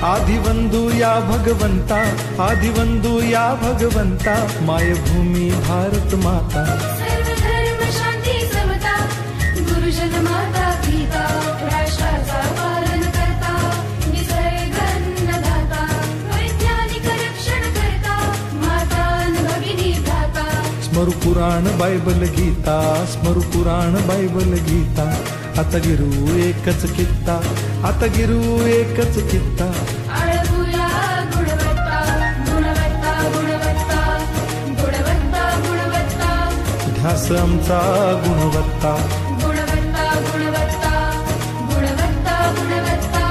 आदिवंदू या भगवंता, आदिवंदू या भगवंता, मायभूमी भारत माता। सर्वधर्म शांती समता, गुरुजन माता पिता, राष्ट्राचा पालन करता, निसर्ग अन्नदाता, वैज्ञानिक रक्षण करता, माता भगिनी भ्राता। स्मरू पुराण बायबल गीता, स्मरू पुराण बायबल गीता, आता गिरू एकच कित्ता, आता गिरू एकच कित्ता। आळवूया गुणवत्ता, गुणवत्ता, गुणवत्ता, गुणवत्ता, गुणवत्ता, ध्यास आमचा गुणवत्ता, गुणवत्ता, गुणवत्ता, गुणवत्ता, गुणवत्ता,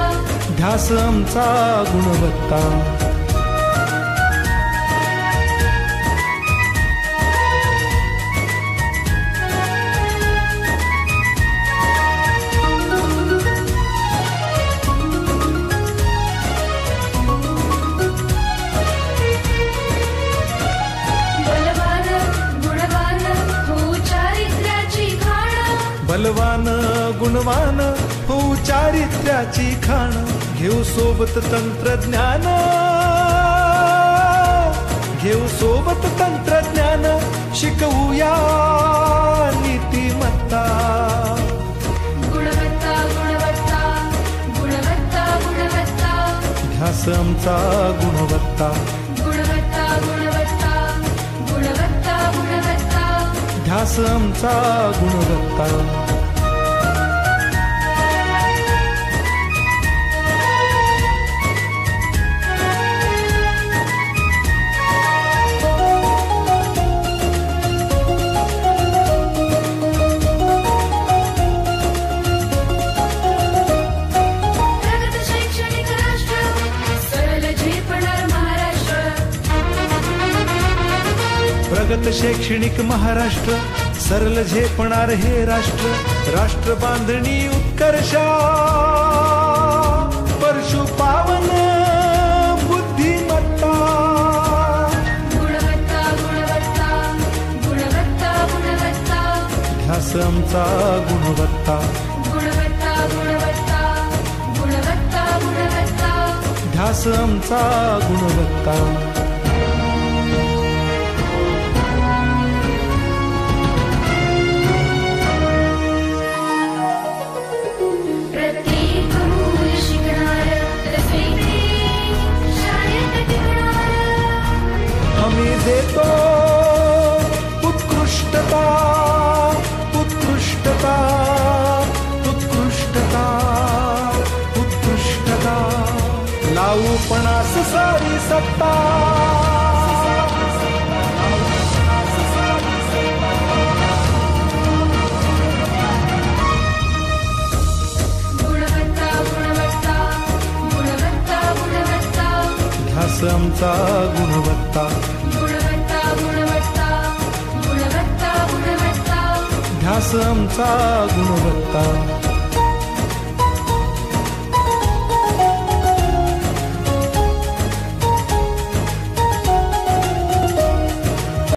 ध्यास आमचा गुणवत्ता। बलवान गुणवान हो चारित्र्याची खाण, घेऊ सोबत तंत्रज्ञान, घेऊ सोबत तंत्रज्ञान, शिकवूया नीतिमत्ता। गुणवत्ता, गुणवत्ता, गुणवत्ता, गुणवत्ता, ध्यास आमचा गुणवत्ता, गुणवत्ता, गुणवत्ता, गुणवत्ता, गुणवत्ता, ध्यास आमचा गुणवत्ता। प्रगत शैक्षणिक महाराष्ट्र, सरल झेपणार हे राष्ट्र, राष्ट्र बांधणी उत्कर्षा, परशु पावन बुद्धिमत्ता। गुणवत्ता, गुणवत्ता, गुणवत्ता, गुणवत्ता, ध्यास आमचा गुणवत्ता, गुणवत्ता, गुणवत्ता, गुणवत्ता, गुणवत्ता, ध्यास आमचा गुणवत्ता। आम्ही देतो उत्कृष्टता, उत्कृष्टता, उत्कृष्टता, उत्कृष्टता, लावू पणास सारी सत्ता। गुणवत्ता, गुणवत्ता, गुणवत्ता, गुणवत्ता, ध्यास आमचा गुणवत्ता, गुणवत्ता, गुणवत्ता, गुणवत्ता, गुणवत्ता, ध्यास आमचा गुणवत्ता।